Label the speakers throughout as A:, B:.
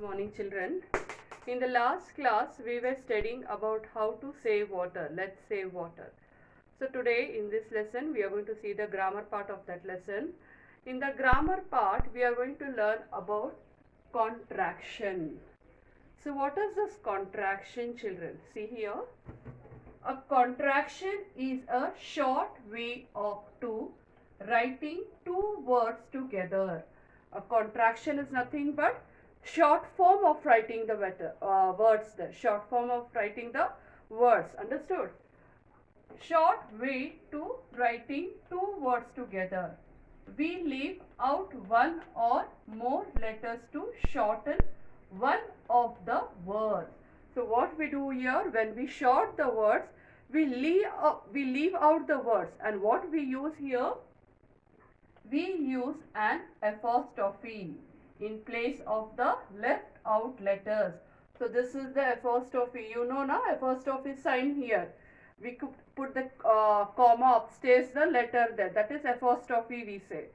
A: Morning children. In the last class we were studying about how to save water. Let's save water. So today in this lesson we are going to see the grammar part of that lesson. In the grammar part we are going to learn about contraction. So what is this contraction, children? See here. A contraction is a short way of writing two words together. A contraction is nothing but short form of writing the words. The short form of writing the words. Understood? Short way to writing two words together. We leave out one or more letters to shorten one of the words. So what we do here, when we short the words, we leave out the words, and what we use here, we use an apostrophe in place of the left out letters. So this is the apostrophe. You know now, apostrophe sign here. We could put the comma upstairs the letter there. That is apostrophe we say.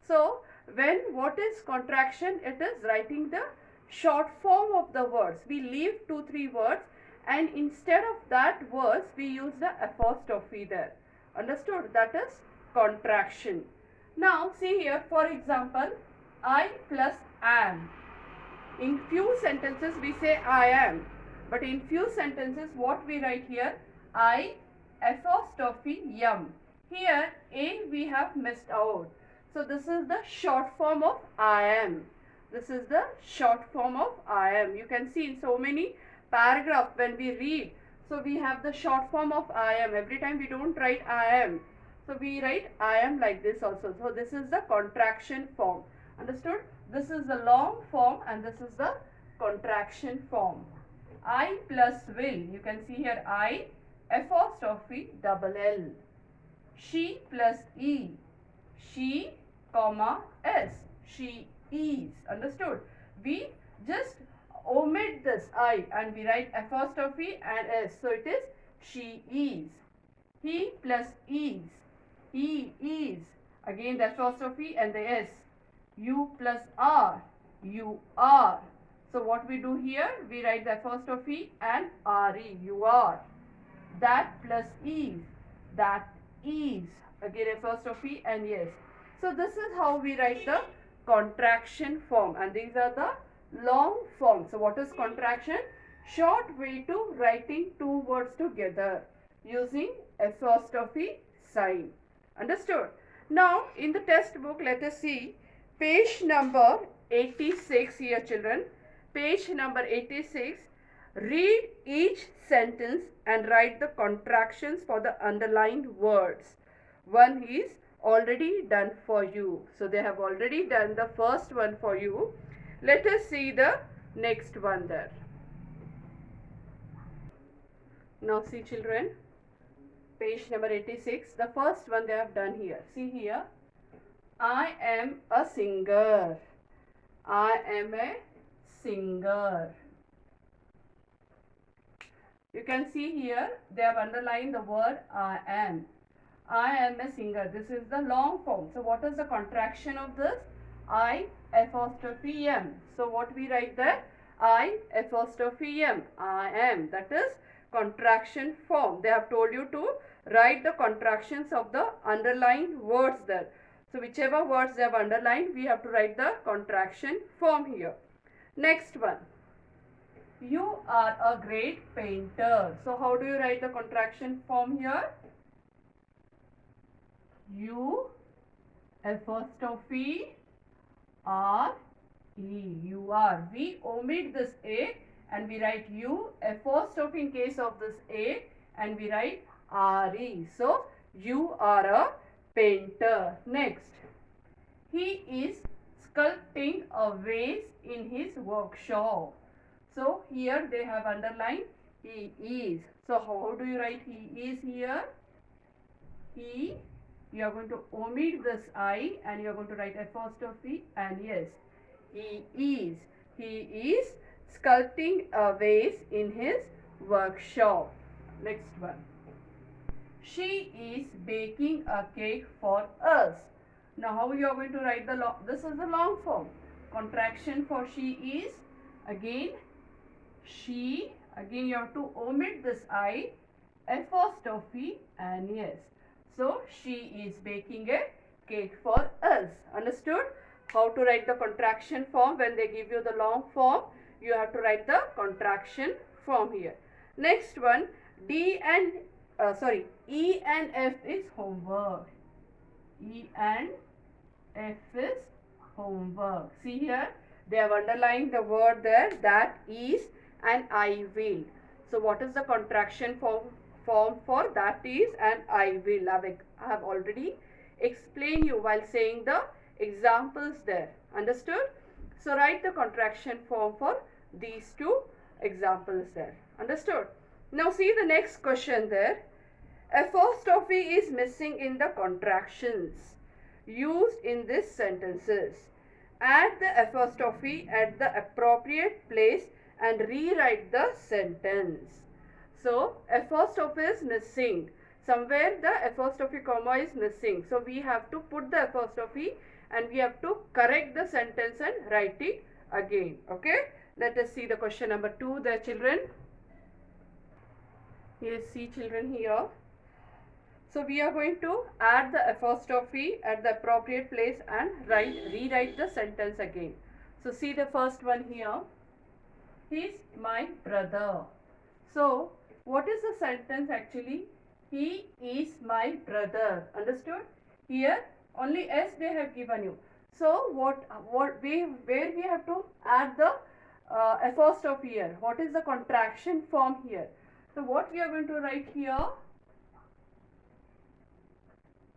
A: So when what is contraction? It is writing the short form of the words. We leave 2-3 words, and instead of that words we use the apostrophe there. Understood? That is contraction. Now see here, for example, I plus am. In few sentences we say I am, but in few sentences what we write here, I apostrophe am. Here A we have missed out. So this is the short form of I am. This is the short form of I am. You can see in so many paragraphs when we read. So we have the short form of I am. Every time we don't write I am. So we write I am like this also. So this is the contraction form. Understood? This is the long form and this is the contraction form. I plus will. You can see here I apostrophe double L. She plus E. She comma S. She is. Understood? We just omit this I and we write apostrophe and S. So it is she is. He plus is. He is. Again the apostrophe and the S. You plus are. You are. So what we do here? We write the apostrophe and re. You are. That plus is. That is. Again apostrophe and yes. So this is how we write the contraction form, and these are the long forms. So what is contraction? Short way to writing two words together using apostrophe sign. Understood? Now in the textbook, let us see page number 86 here, children. Page number 86. Read each sentence and write the contractions for the underlined words. One is already done for you. So they have already done the first one for you. Let us see the next one there. Now see, children, page number 86. The first one they have done here. See here. I am a singer. I am a singer. You can see here they have underlined the word I am. I am a singer. This is the long form. So what is the contraction of this? I apostrophe am. So what we write there? I apostrophe am. I am. That is contraction form. They have told you to write the contractions of the underlined words there. So whichever words they have underlined, we have to write the contraction form here. Next one. You are a great painter. So how do you write the contraction form here? You apostrophe R E. You are. We omit this A and we write you apostrophe in case of this A and we write R E. So you are a painter. Next. He is sculpting a vase in his workshop. So here they have underlined he is. So how do you write he is here? He, you are going to omit this I and you are going to write apostrophe and yes, he is. He is sculpting a vase in his workshop. Next one. She is baking a cake for us. Now how you are going to write this is the long form. Contraction for she is again she, again you have to omit this I, apostrophe and yes. So she is baking a cake for us. Understood? How to write the contraction form when they give you the long form? You have to write the contraction form here. Next one, E and F is homework. E and F is homework. See here, they have underlined the word there, that is and I will. So what is the contraction form for that is and I will? I have already explained you while saying the examples there. Understood? So write the contraction form for these two examples there. Understood? Now see the next question there. Apostrophe is missing in the contractions used in these sentences. Add the apostrophe at the appropriate place and rewrite the sentence. So, apostrophe is missing. Somewhere the apostrophe comma is missing. So, we have to put the apostrophe and we have to correct the sentence and write it again. Okay? Let us see the question number 2 there, children. Yes, see children here. So we are going to add the apostrophe at the appropriate place and rewrite the sentence again. So see the first one here. He's my brother. So what is the sentence actually? He is my brother. Understood? Here only S they have given you. So where we have to add the apostrophe here? What is the contraction form here? So what we are going to write here?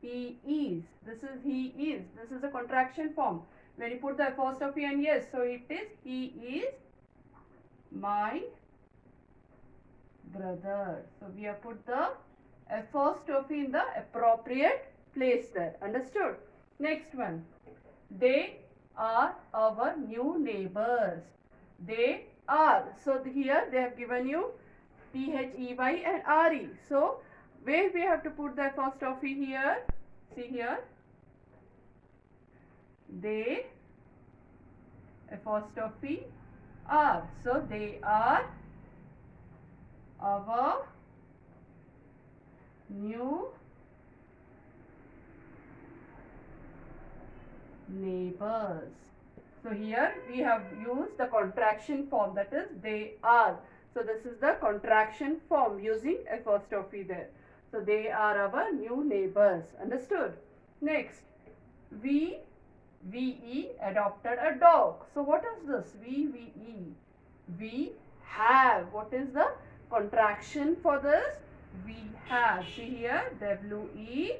A: He is. This is he is. This is a contraction form. When you put the apostrophe and yes, so it is he is my brother. So we have put the apostrophe in the appropriate place there. Understood? Next one. They are our new neighbors. They are. So here they have given you They and Re. So where we have to put the apostrophe here? See here. They apostrophe are. So they are our new neighbors. So here we have used the contraction form, that is they are. So this is the contraction form using apostrophe there. So they are our new neighbors. Understood? Next, we adopted a dog. So what is this? We have. What is the contraction for this? We have. See here, WE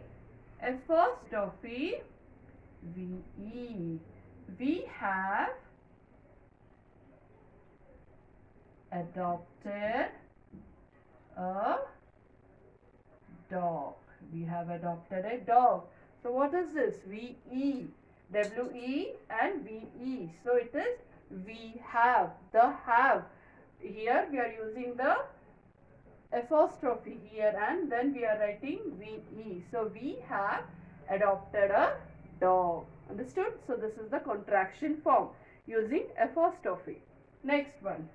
A: apostrophe VE. We have adopted a dog. We have adopted a dog. So what is this? VE. WE and VE. So it is we have. The have. Here we are using the apostrophe here and then we are writing VE. So we have adopted a dog. Understood? So this is the contraction form using apostrophe. Next one.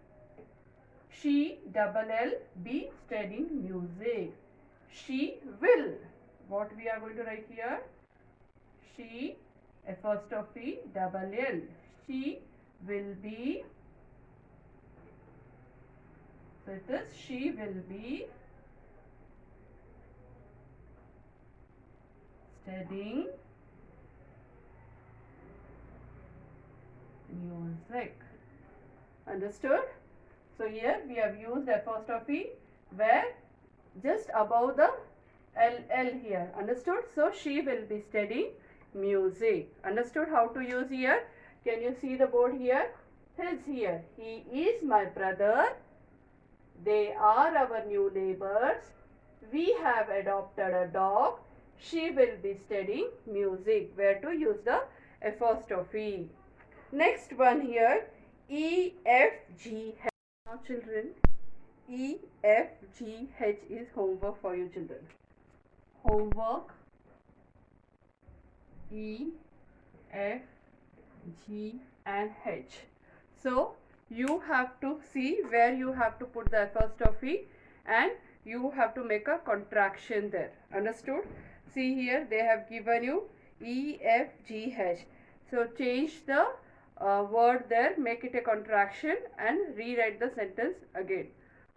A: She LL be studying music. She will. What we are going to write here? She apostrophe LL. She will be. So it is she will be studying music. Understood? So here we have used apostrophe where just above the LL here. Understood? So she will be studying music. Understood how to use here? Can you see the board here? His here. He is my brother. They are our new neighbors. We have adopted a dog. She will be studying music. Where to use the apostrophe. Next one here. EFGH. Now children, EFGH is homework for you children. Homework. E, F, G and H. So you have to see where you have to put the apostrophe and you have to make a contraction there. Understood? See here, they have given you E, F, G, H. So change the word there, make it a contraction and rewrite the sentence again.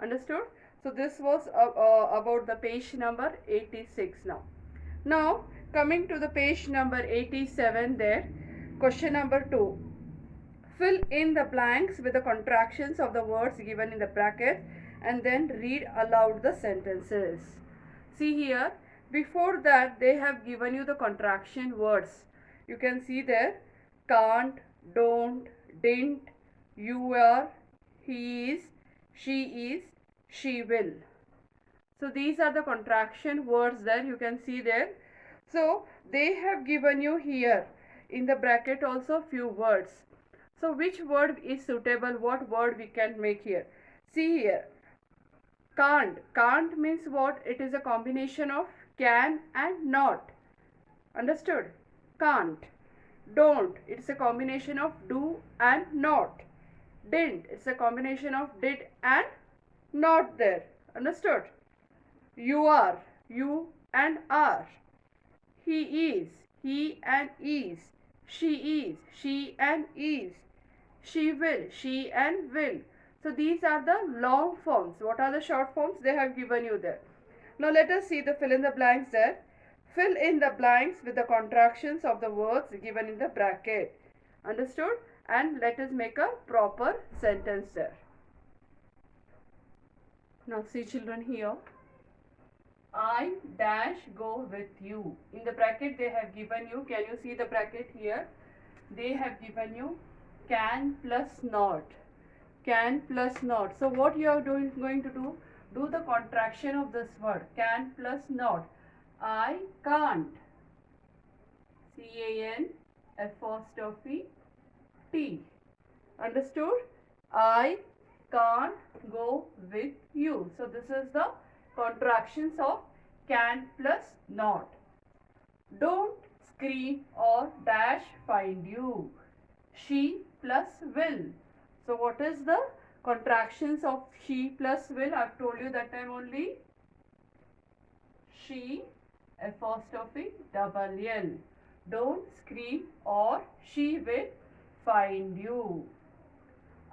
A: Understood? So this was about the page number 86 now. Now coming to the page number 87 there, question number 2. Fill in the blanks with the contractions of the words given in the bracket and then read aloud the sentences. See here, before that they have given you the contraction words. You can see there, can't, don't, didn't, you are, he is, she will. So these are the contraction words there, you can see there. So they have given you here in the bracket also few words. So which word is suitable? What word we can make here? See here. Can't. Can't means what? It is a combination of can and not. Understood? Can't. Don't. It's a combination of do and not. Didn't. It's a combination of did and not there. Understood? You are. You and are. He is. He and is. She is. She and is. She will, she and will. So these are the long forms. What are the short forms? They have given you there. Now let us see the fill in the blanks there. Fill in the blanks with the contractions of the words given in the bracket. Understood? And let us make a proper sentence there. Now see children here. I dash go with you. In the bracket they have given you. Can you see the bracket here? They have given you can plus not. Can plus not. So what you are going to do? Do the contraction of this word. Can plus not. I can't. C-A-N apostrophe T. Understood? I can't go with you. So this is the contractions of can plus not. Don't scream or dash find you. She plus will. So what is the contractions of she plus will? I have told you that time only. She apostrophe double L. Don't scream or she will find you.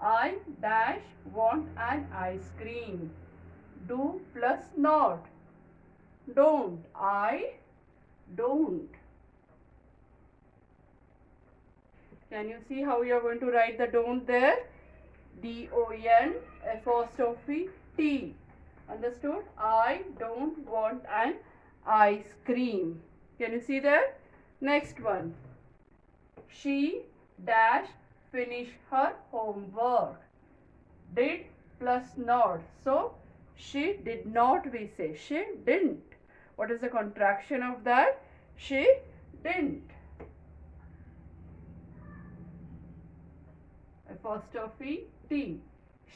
A: I dash want an ice cream. Do plus not. Don't. I don't. Can you see how you are going to write the don't there? D-O-N apostrophe T. Understood? I don't want an ice cream. Can you see there? Next one. She dash finish her homework. Did plus not. So, she did not we say. She didn't. What is the contraction of that? She didn't. Apostrophe T.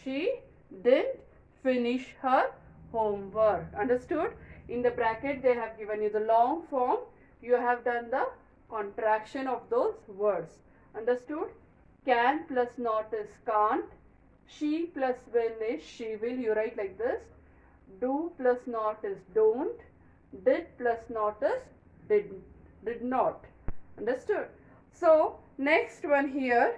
A: She didn't finish her homework. Understood? In the bracket they have given you the long form. You have done the contraction of those words. Understood? Can plus not is can't. She plus will is she will. You write like this. Do plus not is don't. Did plus not is did not. Understood? So next one here.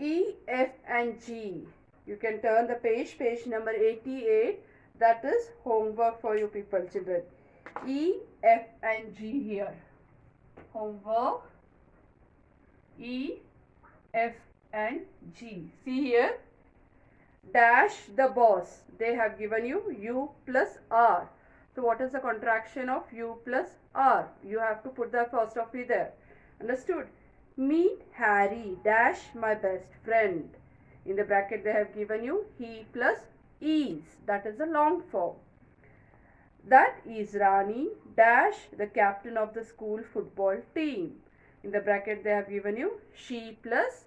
A: E, F and G. You can turn the page number 88. That is homework for you people, children. E, F and G here. Homework. E, F and G. See here. Dash the boss. They have given you U plus R. So what is the contraction of U plus R? You have to put the apostrophe there. Understood? Meet Harry dash my best friend. In the bracket they have given you he plus is. That is the long form. That is Rani dash the captain of the school football team. In the bracket they have given you she plus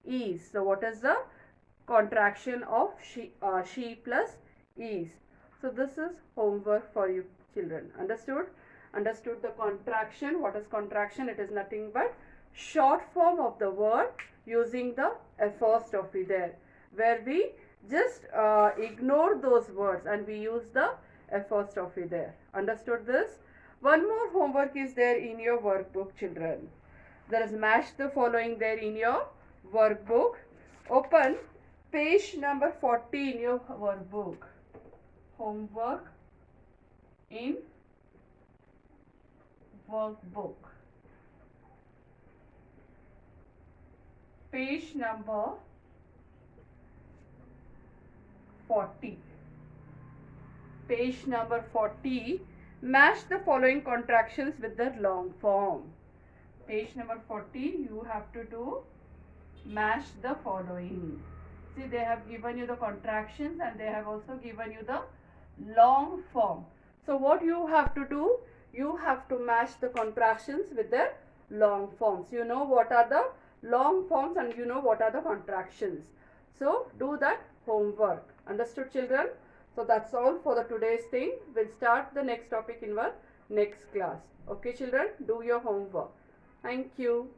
A: is. So what is the contraction of she plus is? So this is homework for you children. Understood? Understood the contraction. What is contraction? It is nothing but short form of the word using the apostrophe there, where we just ignore those words and we use the apostrophe there. Understood this? One more homework is there in your workbook, children. There is match the following there in your workbook. Open page number 40 in your workbook. Homework in workbook. Page number 40. Page number 40. Match the following contractions with the long form. Page number 40, you have to do match the following. See, they have given you the contractions and they have also given you the long form. So what you have to do? You have to match the contractions with their long forms. You know what are the long forms and you know what are the contractions. So do that homework. Understood, children? So that's all for the today's thing. We'll start the next topic in our next class. Okay, children? Do your homework. Thank you.